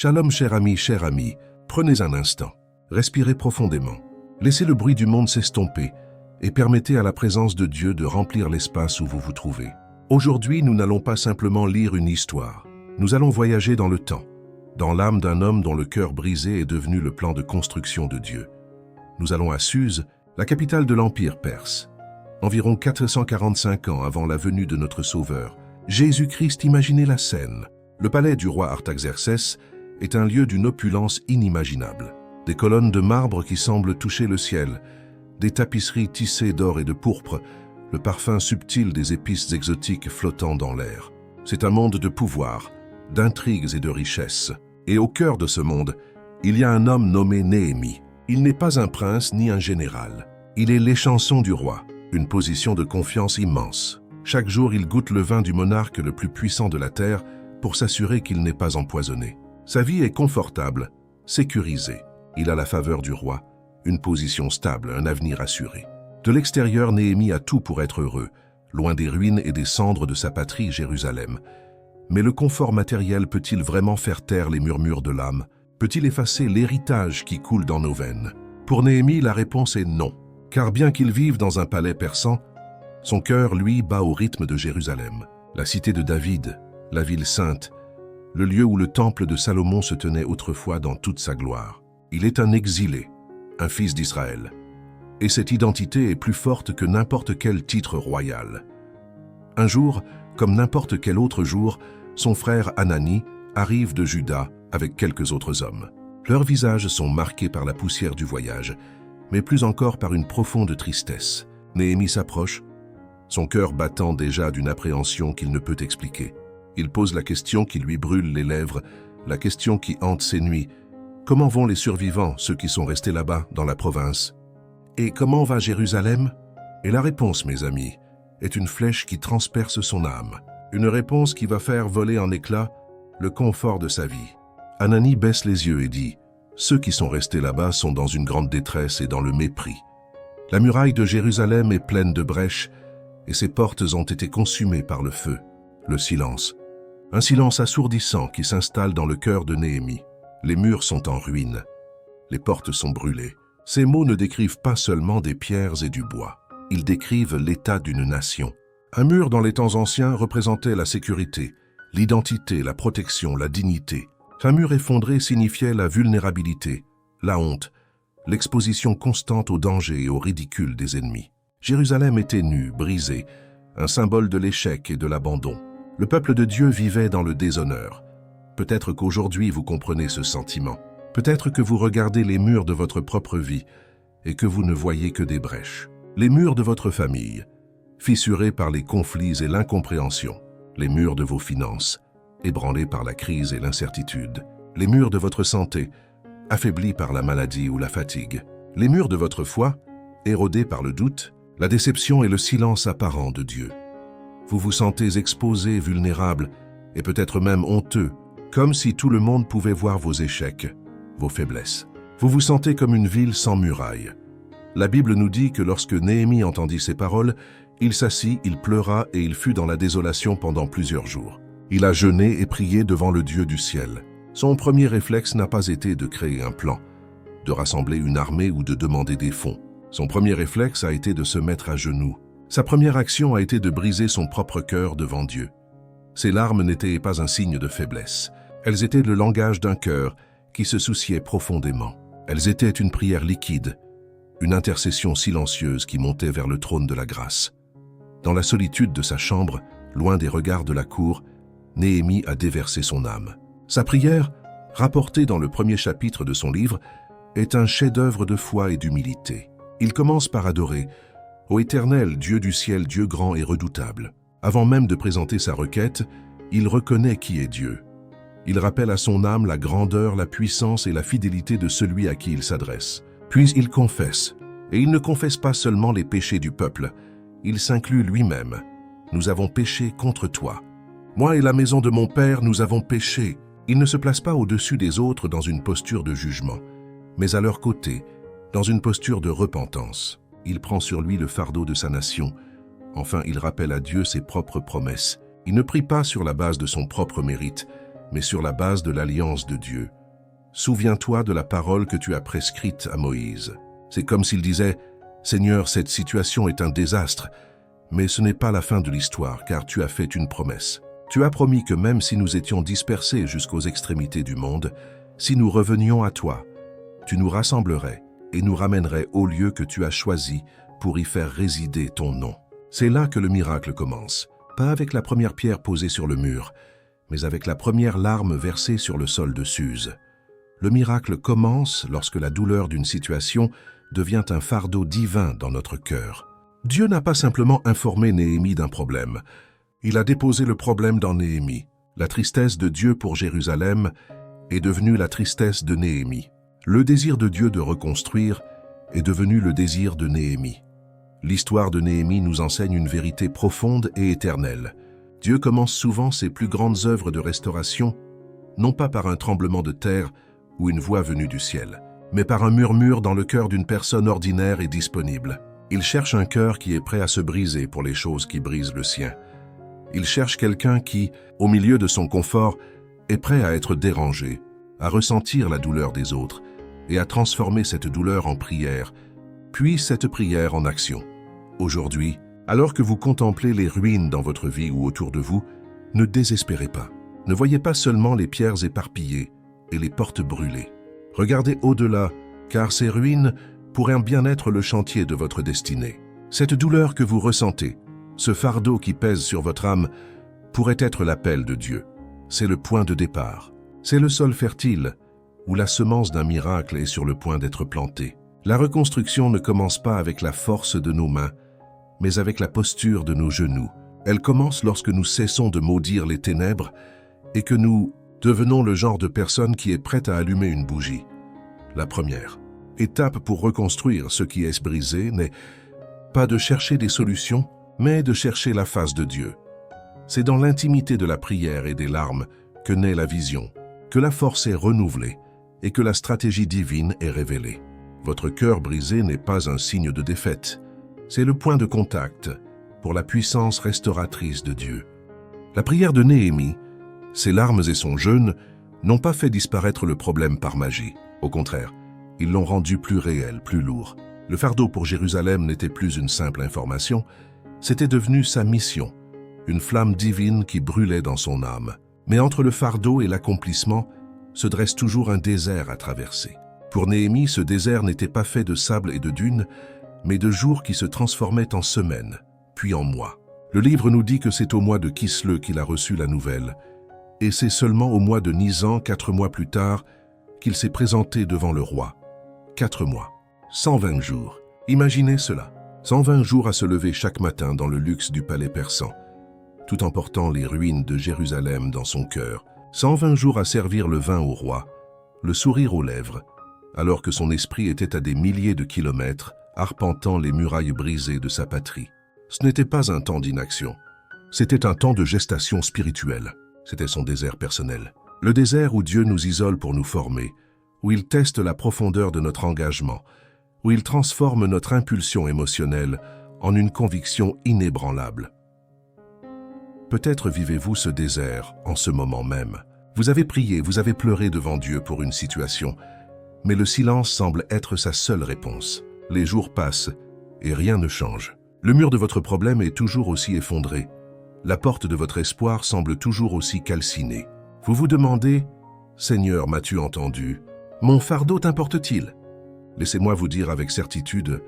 Shalom cher ami, prenez un instant, respirez profondément, laissez le bruit du monde s'estomper et permettez à la présence de Dieu de remplir l'espace où vous vous trouvez. Aujourd'hui, nous n'allons pas simplement lire une histoire, nous allons voyager dans le temps, dans l'âme d'un homme dont le cœur brisé est devenu le plan de construction de Dieu. Nous allons à Suse, la capitale de l'Empire perse. Environ 445 ans avant la venue de notre Sauveur, Jésus-Christ, imaginez la scène. Le palais du roi Artaxerxès est un lieu d'une opulence inimaginable. Des colonnes de marbre qui semblent toucher le ciel, des tapisseries tissées d'or et de pourpre, le parfum subtil des épices exotiques flottant dans l'air. C'est un monde de pouvoir, d'intrigues et de richesses. Et au cœur de ce monde, il y a un homme nommé Néhémie. Il n'est pas un prince ni un général. Il est l'échanson du roi, une position de confiance immense. Chaque jour, il goûte le vin du monarque le plus puissant de la terre pour s'assurer qu'il n'est pas empoisonné. Sa vie est confortable, sécurisée. Il a la faveur du roi, une position stable, un avenir assuré. De l'extérieur, Néhémie a tout pour être heureux, loin des ruines et des cendres de sa patrie, Jérusalem. Mais le confort matériel peut-il vraiment faire taire les murmures de l'âme? Peut-il effacer l'héritage qui coule dans nos veines? Pour Néhémie, la réponse est non. Car bien qu'il vive dans un palais persan, son cœur, lui, bat au rythme de Jérusalem. La cité de David, la ville sainte, le lieu où le temple de Salomon se tenait autrefois dans toute sa gloire. Il est un exilé, un fils d'Israël. Et cette identité est plus forte que n'importe quel titre royal. Un jour, comme n'importe quel autre jour, son frère Hanani arrive de Juda avec quelques autres hommes. Leurs visages sont marqués par la poussière du voyage, mais plus encore par une profonde tristesse. Néhémie s'approche, son cœur battant déjà d'une appréhension qu'il ne peut expliquer. Il pose la question qui lui brûle les lèvres, la question qui hante ses nuits. Comment vont les survivants, ceux qui sont restés là-bas, dans la province? Et comment va Jérusalem? Et la réponse, mes amis, est une flèche qui transperce son âme. Une réponse qui va faire voler en éclats le confort de sa vie. Hanani baisse les yeux et dit « Ceux qui sont restés là-bas sont dans une grande détresse et dans le mépris. La muraille de Jérusalem est pleine de brèches et ses portes ont été consumées par le feu. » Le silence. Un silence assourdissant qui s'installe dans le cœur de Néhémie. Les murs sont en ruine. Les portes sont brûlées. Ces mots ne décrivent pas seulement des pierres et du bois. Ils décrivent l'état d'une nation. Un mur dans les temps anciens représentait la sécurité, l'identité, la protection, la dignité. Un mur effondré signifiait la vulnérabilité, la honte, l'exposition constante au danger et au ridicule des ennemis. Jérusalem était nue, brisée, un symbole de l'échec et de l'abandon. Le peuple de Dieu vivait dans le déshonneur. Peut-être qu'aujourd'hui vous comprenez ce sentiment. Peut-être que vous regardez les murs de votre propre vie et que vous ne voyez que des brèches. Les murs de votre famille, fissurés par les conflits et l'incompréhension. Les murs de vos finances, ébranlés par la crise et l'incertitude. Les murs de votre santé, affaiblis par la maladie ou la fatigue. Les murs de votre foi, érodés par le doute, la déception et le silence apparent de Dieu. Vous vous sentez exposé, vulnérable et peut-être même honteux, comme si tout le monde pouvait voir vos échecs, vos faiblesses. Vous vous sentez comme une ville sans murailles. La Bible nous dit que lorsque Néhémie entendit ces paroles, il s'assit, il pleura et il fut dans la désolation pendant plusieurs jours. Il a jeûné et prié devant le Dieu du ciel. Son premier réflexe n'a pas été de créer un plan, de rassembler une armée ou de demander des fonds. Son premier réflexe a été de se mettre à genoux. Sa première action a été de briser son propre cœur devant Dieu. Ses larmes n'étaient pas un signe de faiblesse. Elles étaient le langage d'un cœur qui se souciait profondément. Elles étaient une prière liquide, une intercession silencieuse qui montait vers le trône de la grâce. Dans la solitude de sa chambre, loin des regards de la cour, Néhémie a déversé son âme. Sa prière, rapportée dans le premier chapitre de son livre, est un chef-d'œuvre de foi et d'humilité. Il commence par adorer « Ô Éternel, Dieu du ciel, Dieu grand et redoutable ». Avant même de présenter sa requête, il reconnaît qui est Dieu. Il rappelle à son âme la grandeur, la puissance et la fidélité de celui à qui il s'adresse. Puis il confesse, et il ne confesse pas seulement les péchés du peuple, il s'inclut lui-même. « Nous avons péché contre toi. Moi et la maison de mon père, nous avons péché. » Il ne se place pas au-dessus des autres dans une posture de jugement, mais à leur côté, dans une posture de repentance. Il prend sur lui le fardeau de sa nation. Enfin, il rappelle à Dieu ses propres promesses. Il ne prie pas sur la base de son propre mérite, mais sur la base de l'alliance de Dieu. Souviens-toi de la parole que tu as prescrite à Moïse. C'est comme s'il disait « Seigneur, cette situation est un désastre, mais ce n'est pas la fin de l'histoire, car tu as fait une promesse. Tu as promis que même si nous étions dispersés jusqu'aux extrémités du monde, si nous revenions à toi, tu nous rassemblerais et nous ramènerais au lieu que tu as choisi pour y faire résider ton nom. » C'est là que le miracle commence, pas avec la première pierre posée sur le mur, mais avec la première larme versée sur le sol de Suse. Le miracle commence lorsque la douleur d'une situation devient un fardeau divin dans notre cœur. Dieu n'a pas simplement informé Néhémie d'un problème. Il a déposé le problème dans Néhémie. La tristesse de Dieu pour Jérusalem est devenue la tristesse de Néhémie. Le désir de Dieu de reconstruire est devenu le désir de Néhémie. L'histoire de Néhémie nous enseigne une vérité profonde et éternelle. Dieu commence souvent ses plus grandes œuvres de restauration, non pas par un tremblement de terre ou une voix venue du ciel, mais par un murmure dans le cœur d'une personne ordinaire et disponible. Il cherche un cœur qui est prêt à se briser pour les choses qui brisent le sien. Il cherche quelqu'un qui, au milieu de son confort, est prêt à être dérangé, à ressentir la douleur des autres et à transformer cette douleur en prière, puis cette prière en action. Aujourd'hui, alors que vous contemplez les ruines dans votre vie ou autour de vous, ne désespérez pas. Ne voyez pas seulement les pierres éparpillées et les portes brûlées. Regardez au-delà, car ces ruines pourraient bien être le chantier de votre destinée. Cette douleur que vous ressentez, ce fardeau qui pèse sur votre âme, pourrait être l'appel de Dieu. C'est le point de départ. C'est le sol fertile, où la semence d'un miracle est sur le point d'être plantée. La reconstruction ne commence pas avec la force de nos mains, mais avec la posture de nos genoux. Elle commence lorsque nous cessons de maudire les ténèbres et que nous devenons le genre de personne qui est prête à allumer une bougie. La première étape pour reconstruire ce qui est brisé n'est pas de chercher des solutions, mais de chercher la face de Dieu. C'est dans l'intimité de la prière et des larmes que naît la vision, que la force est renouvelée et que la stratégie divine est révélée. Votre cœur brisé n'est pas un signe de défaite, c'est le point de contact pour la puissance restauratrice de Dieu. La prière de Néhémie, ses larmes et son jeûne n'ont pas fait disparaître le problème par magie. Au contraire, ils l'ont rendu plus réel, plus lourd. Le fardeau pour Jérusalem n'était plus une simple information, c'était devenu sa mission, une flamme divine qui brûlait dans son âme. Mais entre le fardeau et l'accomplissement se dresse toujours un désert à traverser. Pour Néhémie, ce désert n'était pas fait de sable et de dunes, mais de jours qui se transformaient en semaines, puis en mois. Le livre nous dit que c'est au mois de Kisleu qu'il a reçu la nouvelle, et c'est seulement au mois de Nisan, 4 mois plus tard, qu'il s'est présenté devant le roi. 4 mois, 120 jours. Imaginez cela, 120 jours à se lever chaque matin dans le luxe du palais persan, tout en portant les ruines de Jérusalem dans son cœur, 120 jours à servir le vin au roi, le sourire aux lèvres, alors que son esprit était à des milliers de kilomètres, arpentant les murailles brisées de sa patrie. Ce n'était pas un temps d'inaction, c'était un temps de gestation spirituelle. C'était son désert personnel. Le désert où Dieu nous isole pour nous former, où il teste la profondeur de notre engagement, où il transforme notre impulsion émotionnelle en une conviction inébranlable. Peut-être vivez-vous ce désert en ce moment même. Vous avez prié, vous avez pleuré devant Dieu pour une situation, mais le silence semble être sa seule réponse. Les jours passent et rien ne change. Le mur de votre problème est toujours aussi effondré. La porte de votre espoir semble toujours aussi calcinée. Vous vous demandez « Seigneur, m'as-tu entendu? Mon fardeau t'importe-t-il » Laissez-moi vous dire avec certitude,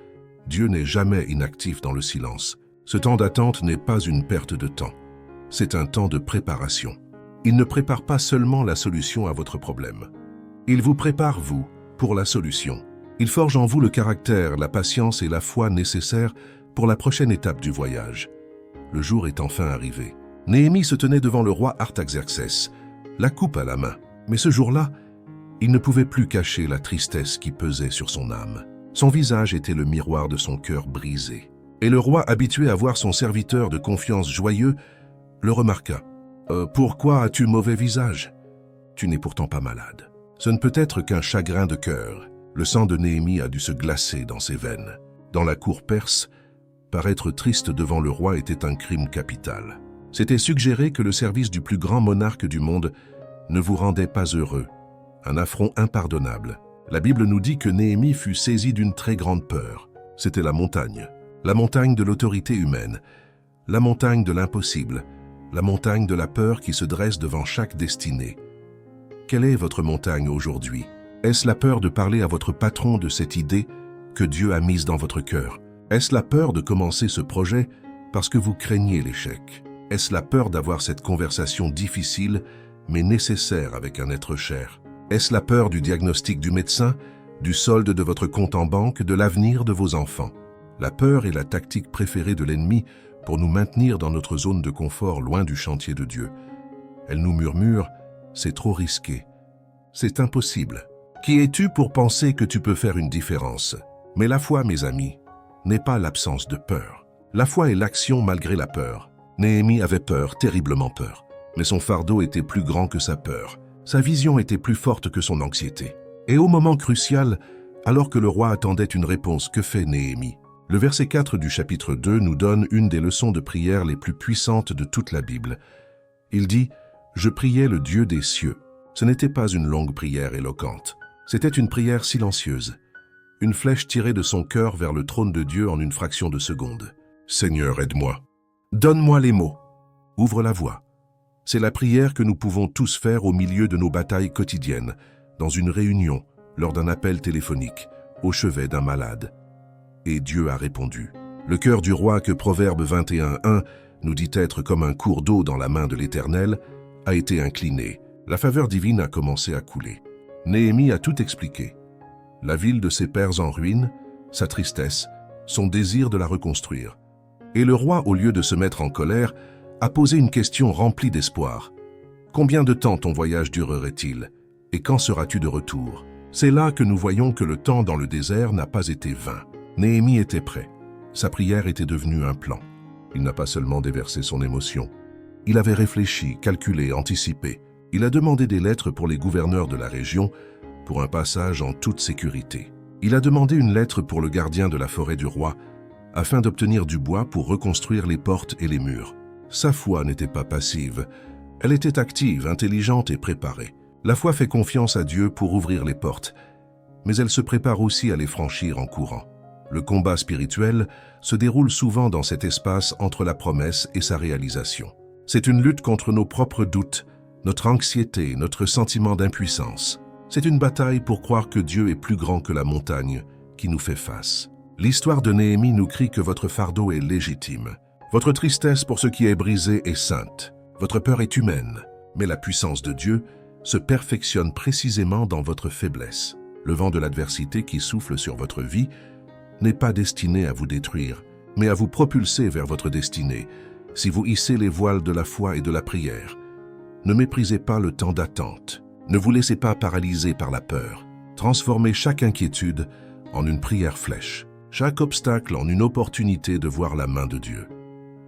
Dieu n'est jamais inactif dans le silence. Ce temps d'attente n'est pas une perte de temps. C'est un temps de préparation. Il ne prépare pas seulement la solution à votre problème. Il vous prépare, vous, pour la solution. Il forge en vous le caractère, la patience et la foi nécessaires pour la prochaine étape du voyage. Le jour est enfin arrivé. Néhémie se tenait devant le roi Artaxerxès, la coupe à la main. Mais ce jour-là, il ne pouvait plus cacher la tristesse qui pesait sur son âme. Son visage était le miroir de son cœur brisé. Et le roi, habitué à voir son serviteur de confiance joyeux, le remarqua. « Pourquoi as-tu mauvais visage? Tu n'es pourtant pas malade. Ce ne peut être qu'un chagrin de cœur. » Le sang de Néhémie a dû se glacer dans ses veines. Dans la cour perse, paraître triste devant le roi était un crime capital. C'était suggérer que le service du plus grand monarque du monde ne vous rendait pas heureux, un affront impardonnable. La Bible nous dit que Néhémie fut saisi d'une très grande peur. C'était la montagne de l'autorité humaine, la montagne de l'impossible, la montagne de la peur qui se dresse devant chaque destinée. Quelle est votre montagne aujourd'hui? Est-ce la peur de parler à votre patron de cette idée que Dieu a mise dans votre cœur? Est-ce la peur de commencer ce projet parce que vous craignez l'échec? Est-ce la peur d'avoir cette conversation difficile mais nécessaire avec un être cher? Est-ce la peur du diagnostic du médecin, du solde de votre compte en banque, de l'avenir de vos enfants? La peur est la tactique préférée de l'ennemi pour nous maintenir dans notre zone de confort loin du chantier de Dieu. Elle nous murmure « c'est trop risqué, c'est impossible ». Qui es-tu pour penser que tu peux faire une différence? Mais la foi, mes amis, n'est pas l'absence de peur. La foi est l'action malgré la peur. Néhémie avait peur, terriblement peur. Mais son fardeau était plus grand que sa peur. Sa vision était plus forte que son anxiété. Et au moment crucial, alors que le roi attendait une réponse, que fait Néhémie? Le verset 4 du chapitre 2 nous donne une des leçons de prière les plus puissantes de toute la Bible. Il dit « Je priais le Dieu des cieux ». Ce n'était pas une longue prière éloquente. C'était une prière silencieuse. Une flèche tirée de son cœur vers le trône de Dieu en une fraction de seconde. « Seigneur, aide-moi. Donne-moi les mots. Ouvre la voie. » C'est la prière que nous pouvons tous faire au milieu de nos batailles quotidiennes, dans une réunion, lors d'un appel téléphonique, au chevet d'un malade. Et Dieu a répondu. Le cœur du roi que Proverbe 21:1 nous dit être comme un cours d'eau dans la main de l'Éternel, a été incliné. La faveur divine a commencé à couler. Néhémie a tout expliqué. La ville de ses pères en ruine, sa tristesse, son désir de la reconstruire. Et le roi, au lieu de se mettre en colère, a posé une question remplie d'espoir. Combien de temps ton voyage durerait-il? Et quand seras-tu de retour? C'est là que nous voyons que le temps dans le désert n'a pas été vain. Néhémie était prêt. Sa prière était devenue un plan. Il n'a pas seulement déversé son émotion. Il avait réfléchi, calculé, anticipé. Il a demandé des lettres pour les gouverneurs de la région pour un passage en toute sécurité. Il a demandé une lettre pour le gardien de la forêt du roi afin d'obtenir du bois pour reconstruire les portes et les murs. Sa foi n'était pas passive. Elle était active, intelligente et préparée. La foi fait confiance à Dieu pour ouvrir les portes, mais elle se prépare aussi à les franchir en courant. Le combat spirituel se déroule souvent dans cet espace entre la promesse et sa réalisation. C'est une lutte contre nos propres doutes, notre anxiété, notre sentiment d'impuissance. C'est une bataille pour croire que Dieu est plus grand que la montagne qui nous fait face. L'histoire de Néhémie nous crie que votre fardeau est légitime. Votre tristesse pour ce qui est brisé est sainte. Votre peur est humaine, mais la puissance de Dieu se perfectionne précisément dans votre faiblesse. Le vent de l'adversité qui souffle sur votre vie n'est pas destiné à vous détruire, mais à vous propulser vers votre destinée, si vous hissez les voiles de la foi et de la prière. Ne méprisez pas le temps d'attente. Ne vous laissez pas paralyser par la peur. Transformez chaque inquiétude en une prière flèche, chaque obstacle en une opportunité de voir la main de Dieu.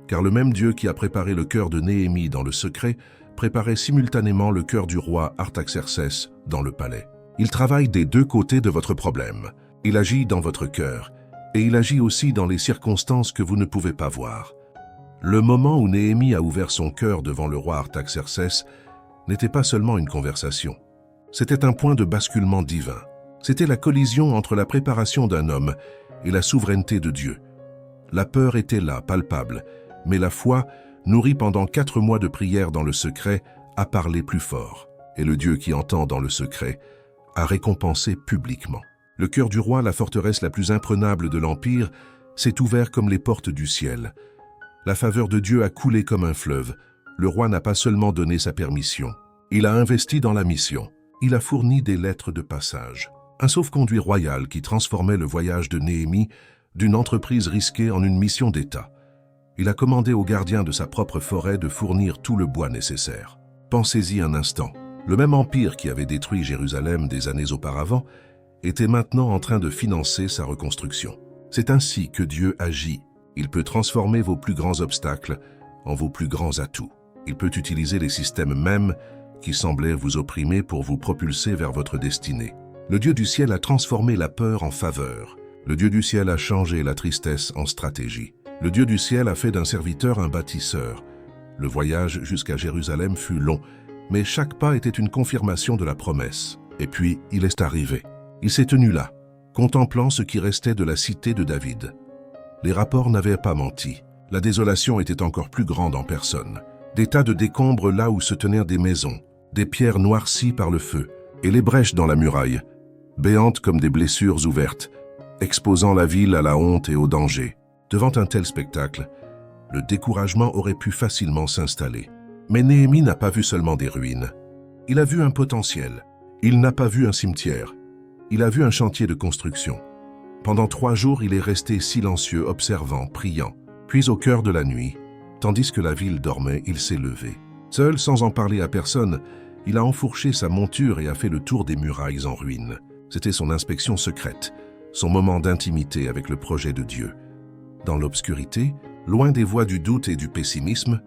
Car le même Dieu qui a préparé le cœur de Néhémie dans le secret, préparait simultanément le cœur du roi Artaxercès dans le palais. Il travaille des deux côtés de votre problème. Il agit dans votre cœur, et il agit aussi dans les circonstances que vous ne pouvez pas voir. Le moment où Néhémie a ouvert son cœur devant le roi Artaxercès n'était pas seulement une conversation. C'était un point de basculement divin. C'était la collision entre la préparation d'un homme et la souveraineté de Dieu. La peur était là, palpable, mais la foi, nourrie pendant 4 mois de prière dans le secret, a parlé plus fort. Et le Dieu qui entend dans le secret a récompensé publiquement. Le cœur du roi, la forteresse la plus imprenable de l'Empire, s'est ouvert comme les portes du ciel. La faveur de Dieu a coulé comme un fleuve. Le roi n'a pas seulement donné sa permission. Il a investi dans la mission. Il a fourni des lettres de passage. Un sauf-conduit royal qui transformait le voyage de Néhémie d'une entreprise risquée en une mission d'État. Il a commandé aux gardiens de sa propre forêt de fournir tout le bois nécessaire. Pensez-y un instant. Le même empire qui avait détruit Jérusalem des années auparavant était maintenant en train de financer sa reconstruction. C'est ainsi que Dieu agit. Il peut transformer vos plus grands obstacles en vos plus grands atouts. Il peut utiliser les systèmes mêmes qui semblaient vous opprimer pour vous propulser vers votre destinée. Le Dieu du ciel a transformé la peur en faveur. Le Dieu du ciel a changé la tristesse en stratégie. Le Dieu du ciel a fait d'un serviteur un bâtisseur. Le voyage jusqu'à Jérusalem fut long, Mais chaque pas était une confirmation de la promesse. Et puis, il est arrivé. Il s'est tenu là, contemplant ce qui restait de la cité de David. Les rapports n'avaient pas menti. La désolation était encore plus grande en personne. Des tas de décombres là où se tenaient des maisons, des pierres noircies par le feu, et les brèches dans la muraille, béantes comme des blessures ouvertes, exposant la ville à la honte et au danger. Devant un tel spectacle, le découragement aurait pu facilement s'installer. Mais Néhémie n'a pas vu seulement des ruines. Il a vu un potentiel. Il n'a pas vu un cimetière. Il a vu un chantier de construction. Pendant 3 jours, il est resté silencieux, observant, priant. Puis au cœur de la nuit, tandis que la ville dormait, il s'est levé. Seul, sans en parler à personne, il a enfourché sa monture et a fait le tour des murailles en ruine. C'était son inspection secrète, son moment d'intimité avec le projet de Dieu. Dans l'obscurité, loin des voix du doute et du pessimisme,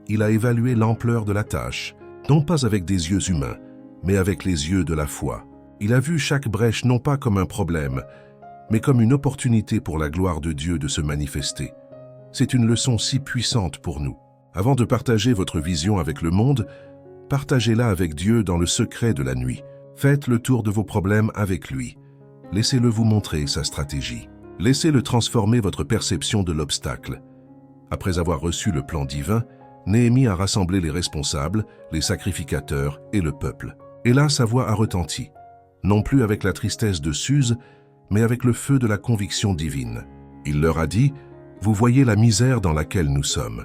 il a évalué l'ampleur de la tâche, non pas avec des yeux humains, mais avec les yeux de la foi. Il a vu chaque brèche non pas comme un problème, mais comme une opportunité pour la gloire de Dieu de se manifester. C'est une leçon si puissante pour nous. Avant de partager votre vision avec le monde, partagez-la avec Dieu dans le secret de la nuit. Faites le tour de vos problèmes avec lui. Laissez-le vous montrer sa stratégie. Laissez-le transformer votre perception de l'obstacle. Après avoir reçu le plan divin, Néhémie a rassemblé les responsables, les sacrificateurs et le peuple. Et là, sa voix a retenti, non plus avec la tristesse de Suse, mais avec le feu de la conviction divine. Il leur a dit, « Vous voyez la misère dans laquelle nous sommes.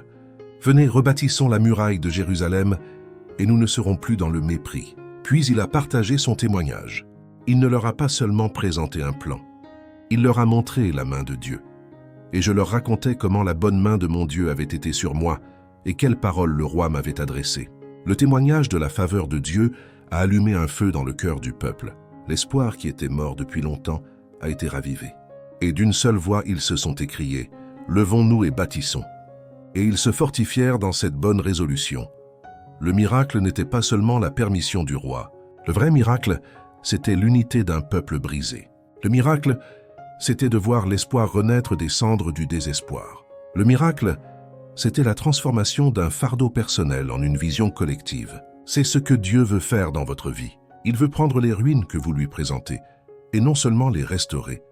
Venez, rebâtissons la muraille de Jérusalem, et nous ne serons plus dans le mépris. » Puis il a partagé son témoignage. Il ne leur a pas seulement présenté un plan. Il leur a montré la main de Dieu. Et je leur racontais comment la bonne main de mon Dieu avait été sur moi, et quelles paroles le roi m'avait adressées. Le témoignage de la faveur de Dieu a allumé un feu dans le cœur du peuple. L'espoir qui était mort depuis longtemps a été ravivé. Et d'une seule voix, ils se sont écriés « Levons-nous et bâtissons ». Et ils se fortifièrent dans cette bonne résolution. Le miracle n'était pas seulement la permission du roi. Le vrai miracle, c'était l'unité d'un peuple brisé. Le miracle, c'était de voir l'espoir renaître des cendres du désespoir. Le miracle, c'était la transformation d'un fardeau personnel en une vision collective. C'est ce que Dieu veut faire dans votre vie. Il veut prendre les ruines que vous lui présentez, et non seulement les restaurer,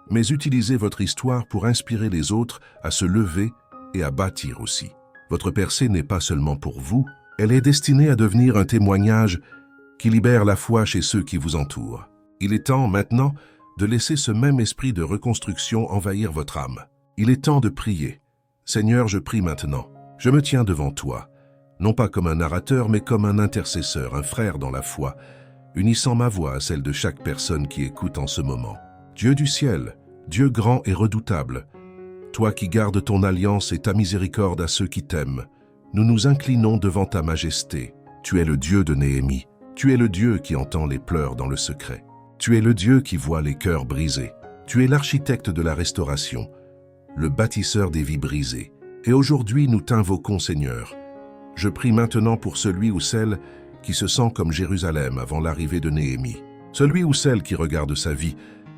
mais utiliser votre histoire pour inspirer les autres à se lever et à bâtir aussi. Votre percée n'est pas seulement pour vous, elle est destinée à devenir un témoignage qui libère la foi chez ceux qui vous entourent. Il est temps maintenant de laisser ce même esprit de reconstruction envahir votre âme. Il est temps de prier. Seigneur, je prie maintenant. Je me tiens devant toi, non pas comme un narrateur, mais comme un intercesseur, un frère dans la foi, unissant ma voix à celle de chaque personne qui écoute en ce moment. Dieu du ciel, Dieu grand et redoutable, toi qui gardes ton alliance et ta miséricorde à ceux qui t'aiment, nous nous inclinons devant ta majesté. Tu es le Dieu de Néhémie. Tu es le Dieu qui entend les pleurs dans le secret. Tu es le Dieu qui voit les cœurs brisés. Tu es l'architecte de la restauration, le bâtisseur des vies brisées. Et aujourd'hui, nous t'invoquons, Seigneur. Je prie maintenant pour celui ou celle qui se sent comme Jérusalem avant l'arrivée de Néhémie. Celui ou celle qui regarde sa vie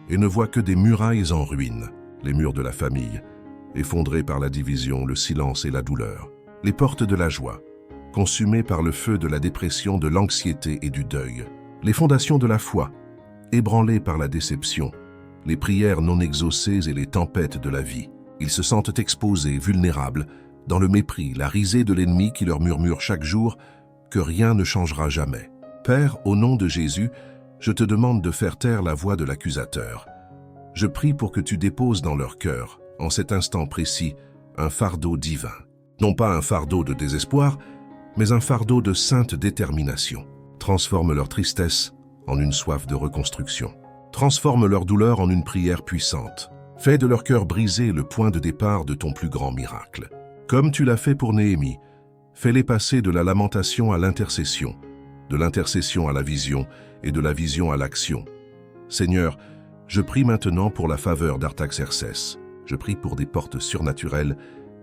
et ne voit que des murailles en ruine, les murs de la famille, effondrés par la division, le silence et la douleur. Les portes de la joie, consumées par le feu de la dépression, de l'anxiété et du deuil. Les fondations de la foi, ébranlées par la déception, les prières non exaucées et les tempêtes de la vie. Ils se sentent exposés, vulnérables, dans le mépris, la risée de l'ennemi qui leur murmure chaque jour que rien ne changera jamais. Père, au nom de Jésus, je te demande de faire taire la voix de l'accusateur. Je prie pour que tu déposes dans leur cœur, en cet instant précis, un fardeau divin. Non pas un fardeau de désespoir, mais un fardeau de sainte détermination. Transforme leur tristesse en une soif de reconstruction. Transforme leur douleur en une prière puissante. Fais de leur cœur brisé le point de départ de ton plus grand miracle. Comme tu l'as fait pour Néhémie, fais-les passer de la lamentation à l'intercession, de l'intercession à la vision et de la vision à l'action. Seigneur, je prie maintenant pour la faveur d'Artaxerxès. Je prie pour des portes surnaturelles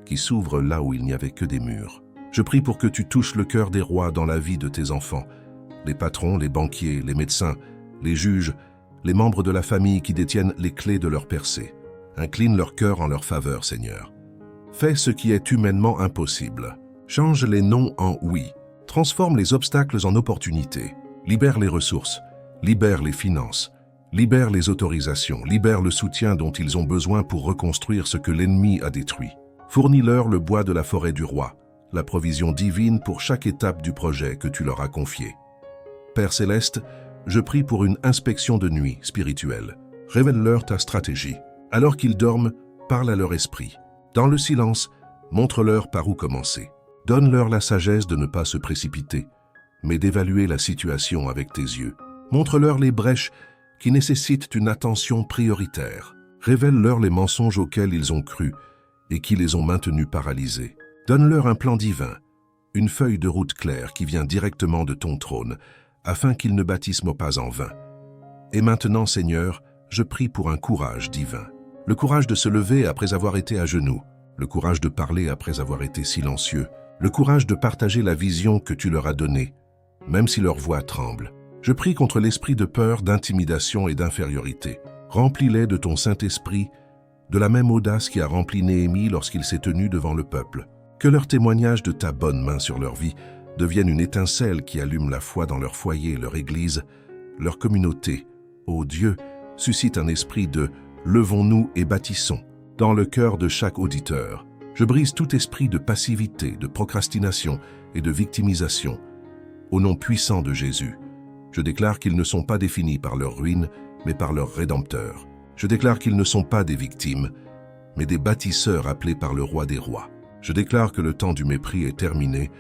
qui s'ouvrent là où il n'y avait que des murs. Je prie pour que tu touches le cœur des rois dans la vie de tes enfants, les patrons, les banquiers, les médecins, les juges, les membres de la famille qui détiennent les clés de leur percée. Incline leur cœur en leur faveur, Seigneur. Fais ce qui est humainement impossible. Change les non en oui. Transforme les obstacles en opportunités. Libère les ressources, libère les finances, libère les autorisations, libère le soutien dont ils ont besoin pour reconstruire ce que l'ennemi a détruit. Fournis-leur le bois de la forêt du roi, la provision divine pour chaque étape du projet que tu leur as confié. Père Céleste, je prie pour une inspection de nuit spirituelle. Révèle-leur ta stratégie. Alors qu'ils dorment, parle à leur esprit. Dans le silence, montre-leur par où commencer. Donne-leur la sagesse de ne pas se précipiter, mais d'évaluer la situation avec tes yeux. Montre-leur les brèches qui nécessitent une attention prioritaire. Révèle-leur les mensonges auxquels ils ont cru et qui les ont maintenus paralysés. Donne-leur un plan divin, une feuille de route claire qui vient directement de ton trône, afin qu'ils ne bâtissent pas en vain. Et maintenant, Seigneur, je prie pour un courage divin. Le courage de se lever après avoir été à genoux, le courage de parler après avoir été silencieux, le courage de partager la vision que tu leur as donnée, même si leur voix tremble. Je prie contre l'esprit de peur, d'intimidation et d'infériorité. Remplis-les de ton Saint-Esprit, de la même audace qui a rempli Néhémie lorsqu'il s'est tenu devant le peuple. Que leur témoignage de ta bonne main sur leur vie devienne une étincelle qui allume la foi dans leur foyer, leur église, leur communauté. Ô Dieu, suscite un esprit de « levons-nous et bâtissons » dans le cœur de chaque auditeur. Je brise tout esprit de passivité, de procrastination et de victimisation. Au nom puissant de Jésus, je déclare qu'ils ne sont pas définis par leur ruine, mais par leur Rédempteur. Je déclare qu'ils ne sont pas des victimes, mais des bâtisseurs appelés par le Roi des Rois. Je déclare que le temps du mépris est terminé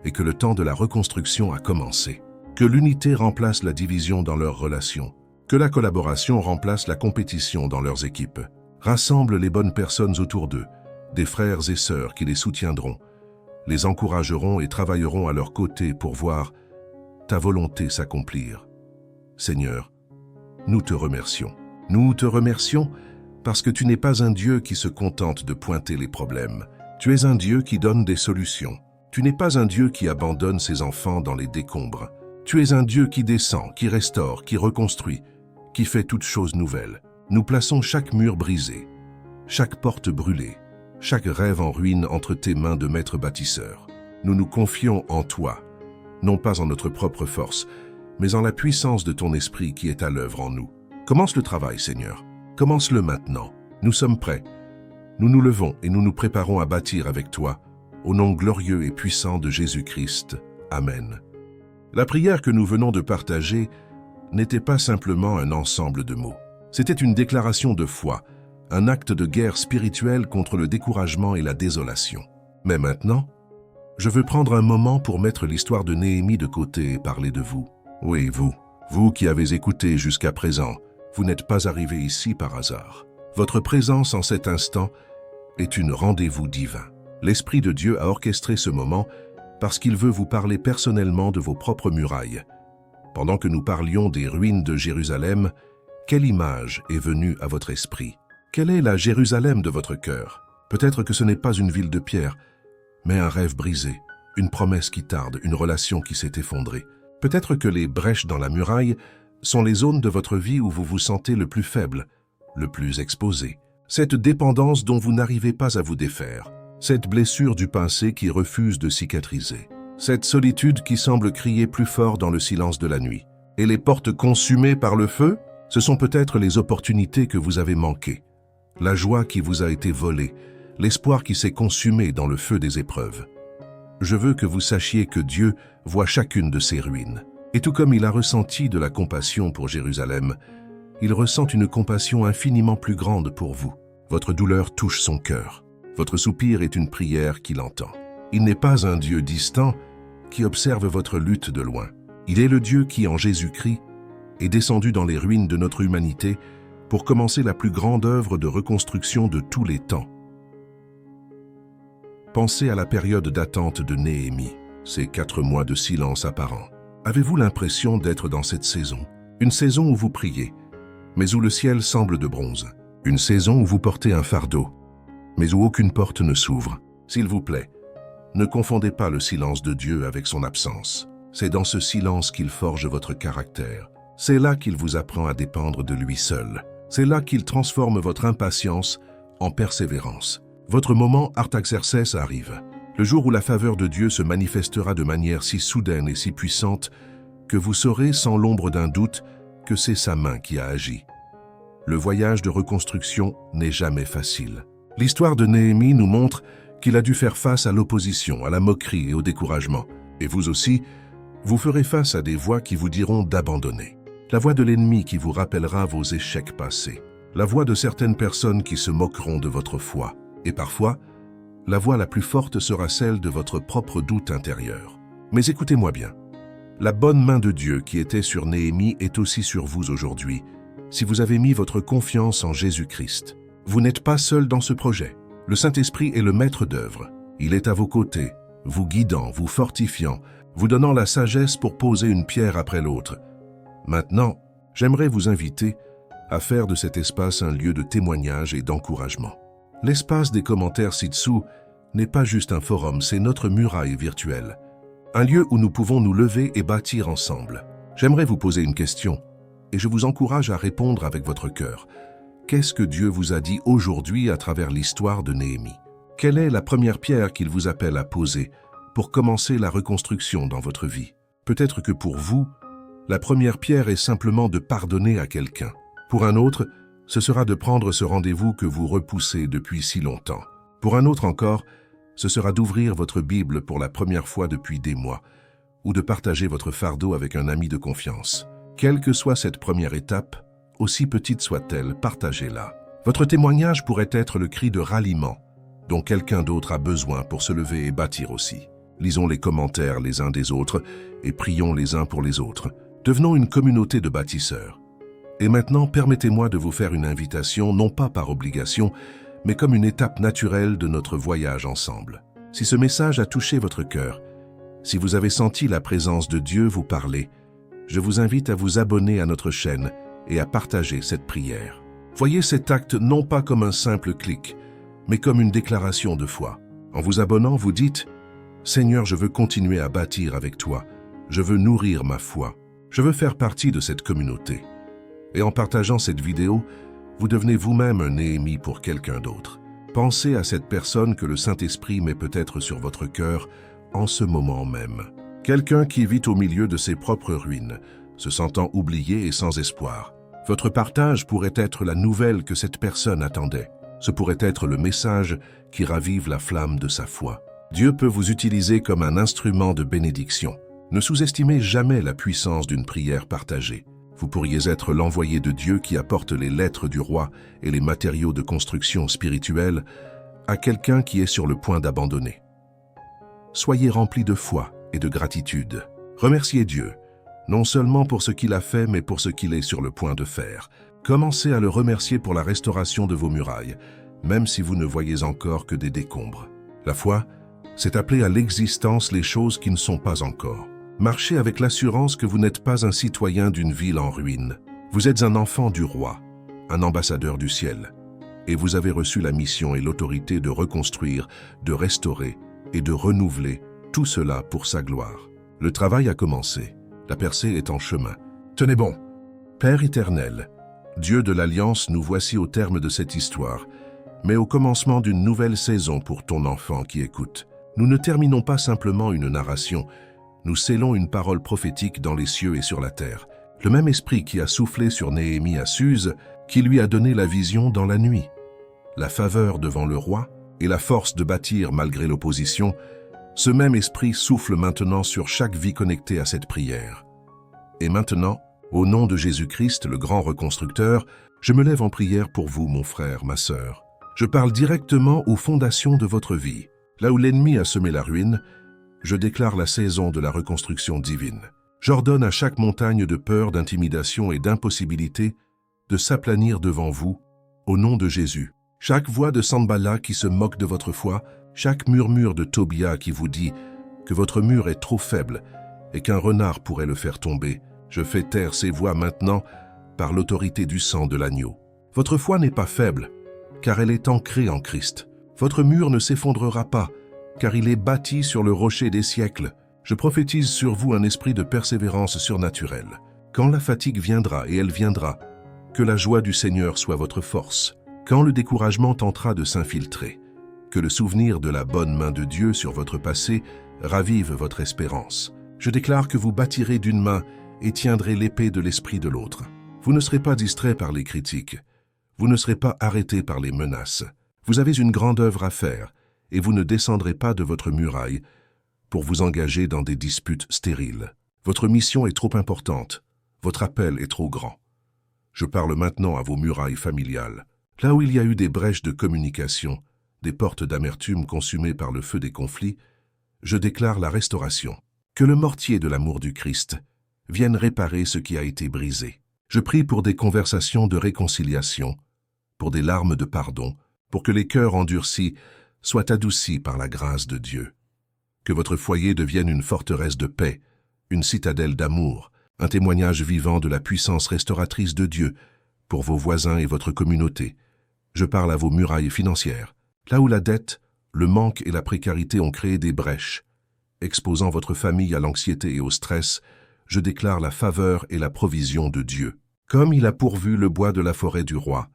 et que le temps de la reconstruction a commencé. Que l'unité remplace la division dans leurs relations. Que la collaboration remplace la compétition dans leurs équipes. Rassemble les bonnes personnes autour d'eux, des frères et sœurs qui les soutiendront, les encourageront et travailleront à leur côté pour voir ta volonté s'accomplir. Seigneur, nous te remercions. Nous te remercions parce que tu n'es pas un Dieu qui se contente de pointer les problèmes. Tu es un Dieu qui donne des solutions. Tu n'es pas un Dieu qui abandonne ses enfants dans les décombres. Tu es un Dieu qui descend, qui restaure, qui reconstruit, qui fait toutes choses nouvelles. Nous plaçons chaque mur brisé, chaque porte brûlée, chaque rêve en ruine entre tes mains de maître bâtisseur. Nous nous confions en toi, non pas en notre propre force, mais en la puissance de ton esprit qui est à l'œuvre en nous. Commence le travail, Seigneur. Commence-le maintenant. Nous sommes prêts. Nous nous levons et nous nous préparons à bâtir avec toi, au nom glorieux et puissant de Jésus-Christ. Amen. La prière que nous venons de partager n'était pas simplement un ensemble de mots. C'était une déclaration de foi, un acte de guerre spirituelle contre le découragement et la désolation. Mais maintenant, je veux prendre un moment pour mettre l'histoire de Néhémie de côté et parler de vous. Oui, vous qui avez écouté jusqu'à présent, vous n'êtes pas arrivé ici par hasard. Votre présence en cet instant est une rendez-vous divin. L'Esprit de Dieu a orchestré ce moment parce qu'il veut vous parler personnellement de vos propres murailles. Pendant que nous parlions des ruines de Jérusalem, quelle image est venue à votre esprit? Quelle est la Jérusalem de votre cœur? Peut-être que ce n'est pas une ville de pierre, mais un rêve brisé, une promesse qui tarde, une relation qui s'est effondrée. Peut-être que les brèches dans la muraille sont les zones de votre vie où vous vous sentez le plus faible, le plus exposé. Cette dépendance dont vous n'arrivez pas à vous défaire. Cette blessure du passé qui refuse de cicatriser. Cette solitude qui semble crier plus fort dans le silence de la nuit. Et les portes consumées par le feu, ce sont peut-être les opportunités que vous avez manquées. La joie qui vous a été volée, l'espoir qui s'est consumé dans le feu des épreuves. Je veux que vous sachiez que Dieu voit chacune de ces ruines. Et tout comme il a ressenti de la compassion pour Jérusalem, il ressent une compassion infiniment plus grande pour vous. Votre douleur touche son cœur. Votre soupir est une prière qu'il entend. Il n'est pas un Dieu distant qui observe votre lutte de loin. Il est le Dieu qui, en Jésus-Christ, est descendu dans les ruines de notre humanité pour commencer la plus grande œuvre de reconstruction de tous les temps. Pensez à la période d'attente de Néhémie, ces 4 mois de silence apparent. Avez-vous l'impression d'être dans cette saison? Une saison où vous priez, mais où le ciel semble de bronze. Une saison où vous portez un fardeau, mais où aucune porte ne s'ouvre. S'il vous plaît, ne confondez pas le silence de Dieu avec son absence. C'est dans ce silence qu'il forge votre caractère. C'est là qu'il vous apprend à dépendre de lui seul. C'est là qu'il transforme votre impatience en persévérance. Votre moment Artaxerxès arrive. Le jour où la faveur de Dieu se manifestera de manière si soudaine et si puissante que vous saurez sans l'ombre d'un doute que c'est sa main qui a agi. Le voyage de reconstruction n'est jamais facile. L'histoire de Néhémie nous montre qu'il a dû faire face à l'opposition, à la moquerie et au découragement. Et vous aussi, vous ferez face à des voix qui vous diront d'abandonner. La voix de l'ennemi qui vous rappellera vos échecs passés. La voix de certaines personnes qui se moqueront de votre foi. Et parfois, la voix la plus forte sera celle de votre propre doute intérieur. Mais écoutez-moi bien. La bonne main de Dieu qui était sur Néhémie est aussi sur vous aujourd'hui, si vous avez mis votre confiance en Jésus-Christ. Vous n'êtes pas seul dans ce projet. Le Saint-Esprit est le maître d'œuvre. Il est à vos côtés, vous guidant, vous fortifiant, vous donnant la sagesse pour poser une pierre après l'autre. Maintenant, j'aimerais vous inviter à faire de cet espace un lieu de témoignage et d'encouragement. L'espace des commentaires ci-dessous n'est pas juste un forum, c'est notre muraille virtuelle. Un lieu où nous pouvons nous lever et bâtir ensemble. J'aimerais vous poser une question, et je vous encourage à répondre avec votre cœur. Qu'est-ce que Dieu vous a dit aujourd'hui à travers l'histoire de Néhémie? Quelle est la première pierre qu'il vous appelle à poser pour commencer la reconstruction dans votre vie? Peut-être que pour vous, la première pierre est simplement de pardonner à quelqu'un. Pour un autre, ce sera de prendre ce rendez-vous que vous repoussez depuis si longtemps. Pour un autre encore, ce sera d'ouvrir votre Bible pour la première fois depuis des mois, ou de partager votre fardeau avec un ami de confiance. Quelle que soit cette première étape, aussi petite soit-elle, partagez-la. Votre témoignage pourrait être le cri de ralliement dont quelqu'un d'autre a besoin pour se lever et bâtir aussi. Lisons les commentaires les uns des autres et prions les uns pour les autres. Devenons une communauté de bâtisseurs. Et maintenant, permettez-moi de vous faire une invitation, non pas par obligation, mais comme une étape naturelle de notre voyage ensemble. Si ce message a touché votre cœur, si vous avez senti la présence de Dieu vous parler, je vous invite à vous abonner à notre chaîne et à partager cette prière. Voyez cet acte non pas comme un simple clic, mais comme une déclaration de foi. En vous abonnant, vous dites « Seigneur, je veux continuer à bâtir avec toi. Je veux nourrir ma foi. Je veux faire partie de cette communauté. » Et en partageant cette vidéo, vous devenez vous-même un Néhémie pour quelqu'un d'autre. Pensez à cette personne que le Saint-Esprit met peut-être sur votre cœur en ce moment même. Quelqu'un qui vit au milieu de ses propres ruines, se sentant oublié et sans espoir. Votre partage pourrait être la nouvelle que cette personne attendait. Ce pourrait être le message qui ravive la flamme de sa foi. Dieu peut vous utiliser comme un instrument de bénédiction. Ne sous-estimez jamais la puissance d'une prière partagée. Vous pourriez être l'envoyé de Dieu qui apporte les lettres du roi et les matériaux de construction spirituelle à quelqu'un qui est sur le point d'abandonner. Soyez remplis de foi et de gratitude. Remerciez Dieu, non seulement pour ce qu'il a fait, mais pour ce qu'il est sur le point de faire. Commencez à le remercier pour la restauration de vos murailles, même si vous ne voyez encore que des décombres. La foi, c'est appeler à l'existence les choses qui ne sont pas encore. Marchez avec l'assurance que vous n'êtes pas un citoyen d'une ville en ruine. Vous êtes un enfant du roi, un ambassadeur du ciel, et vous avez reçu la mission et l'autorité de reconstruire, de restaurer et de renouveler tout cela pour sa gloire. Le travail a commencé, la percée est en chemin. Tenez bon, Père éternel, Dieu de l'Alliance, nous voici au terme de cette histoire, mais au commencement d'une nouvelle saison pour ton enfant qui écoute. Nous ne terminons pas simplement une narration, nous scellons une parole prophétique dans les cieux et sur la terre. Le même esprit qui a soufflé sur Néhémie à Suse, qui lui a donné la vision dans la nuit. La faveur devant le roi et la force de bâtir malgré l'opposition, ce même esprit souffle maintenant sur chaque vie connectée à cette prière. Et maintenant, au nom de Jésus-Christ, le grand reconstructeur, je me lève en prière pour vous, mon frère, ma sœur. Je parle directement aux fondations de votre vie. Là où l'ennemi a semé la ruine, je déclare la saison de la reconstruction divine. J'ordonne à chaque montagne de peur, d'intimidation et d'impossibilité de s'aplanir devant vous, au nom de Jésus. Chaque voix de Sanballat qui se moque de votre foi, chaque murmure de Tobia qui vous dit que votre mur est trop faible et qu'un renard pourrait le faire tomber, je fais taire ces voix maintenant par l'autorité du sang de l'agneau. Votre foi n'est pas faible, car elle est ancrée en Christ. Votre mur ne s'effondrera pas, car il est bâti sur le rocher des siècles. Je prophétise sur vous un esprit de persévérance surnaturelle. Quand la fatigue viendra, et elle viendra, que la joie du Seigneur soit votre force. Quand le découragement tentera de s'infiltrer, Que le souvenir de la bonne main de Dieu sur votre passé ravive votre espérance. Je déclare que vous bâtirez d'une main et tiendrez l'épée de l'esprit de l'autre. Vous ne serez pas distrait par les critiques. Vous ne serez pas arrêté par les menaces. Vous avez une grande œuvre à faire et vous ne descendrez pas de votre muraille pour vous engager dans des disputes stériles. Votre mission est trop importante. Votre appel est trop grand. Je parle maintenant à vos murailles familiales. Là où il y a eu des brèches de communication, des portes d'amertume consumées par le feu des conflits, je déclare la restauration. Que le mortier de l'amour du Christ vienne réparer ce qui a été brisé. Je prie pour des conversations de réconciliation, pour des larmes de pardon, pour que les cœurs endurcis soient adoucis par la grâce de Dieu. Que votre foyer devienne une forteresse de paix, une citadelle d'amour, un témoignage vivant de la puissance restauratrice de Dieu pour vos voisins et votre communauté. Je parle à vos murailles financières. Là où la dette, le manque et la précarité ont créé des brèches, exposant votre famille à l'anxiété et au stress, je déclare la faveur et la provision de Dieu. Comme il a pourvu le bois de la forêt du roi,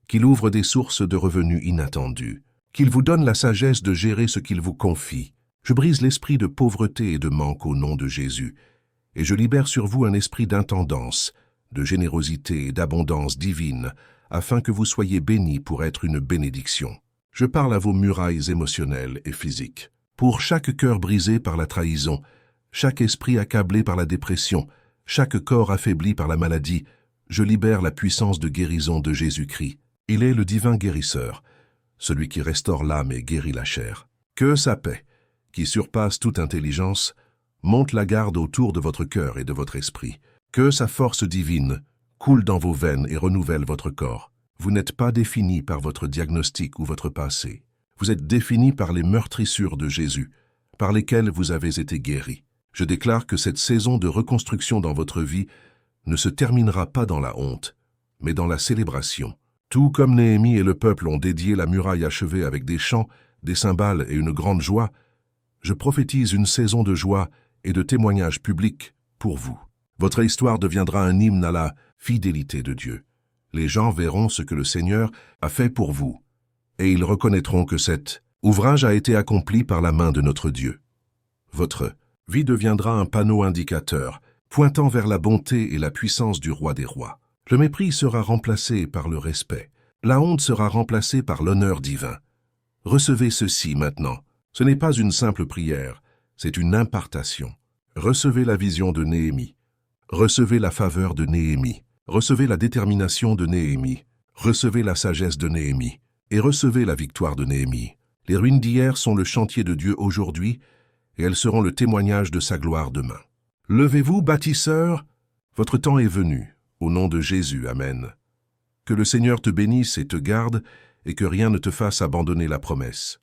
qu'il ouvre des sources de revenus inattendus, qu'il vous donne la sagesse de gérer ce qu'il vous confie. Je brise l'esprit de pauvreté et de manque au nom de Jésus, et je libère sur vous un esprit d'intendance, de générosité et d'abondance divine, afin que vous soyez bénis pour être une bénédiction. Je parle à vos murailles émotionnelles et physiques. Pour chaque cœur brisé par la trahison, chaque esprit accablé par la dépression, chaque corps affaibli par la maladie, je libère la puissance de guérison de Jésus-Christ. Il est le divin guérisseur, celui qui restaure l'âme et guérit la chair. Que sa paix, qui surpasse toute intelligence, monte la garde autour de votre cœur et de votre esprit. Que sa force divine coule dans vos veines et renouvelle votre corps. Vous n'êtes pas défini par votre diagnostic ou votre passé. Vous êtes défini par les meurtrissures de Jésus, par lesquelles vous avez été guéris. Je déclare que cette saison de reconstruction dans votre vie ne se terminera pas dans la honte, mais dans la célébration. Tout comme Néhémie et le peuple ont dédié la muraille achevée avec des chants, des cymbales et une grande joie, je prophétise une saison de joie et de témoignages publics pour vous. Votre histoire deviendra un hymne à la fidélité de Dieu. Les gens verront ce que le Seigneur a fait pour vous, et ils reconnaîtront que cet ouvrage a été accompli par la main de notre Dieu. Votre vie deviendra un panneau indicateur, pointant vers la bonté et la puissance du roi des rois. Le mépris sera remplacé par le respect. La honte sera remplacée par l'honneur divin. Recevez ceci maintenant. Ce n'est pas une simple prière, c'est une impartation. Recevez la vision de Néhémie. Recevez la faveur de Néhémie. Recevez la détermination de Néhémie. Recevez la sagesse de Néhémie. Et recevez la victoire de Néhémie. Les ruines d'hier sont le chantier de Dieu aujourd'hui, et elles seront le témoignage de sa gloire demain. Levez-vous, bâtisseurs, votre temps est venu. Au nom de Jésus, Amen. Que le Seigneur te bénisse et te garde, et que rien ne te fasse abandonner la promesse.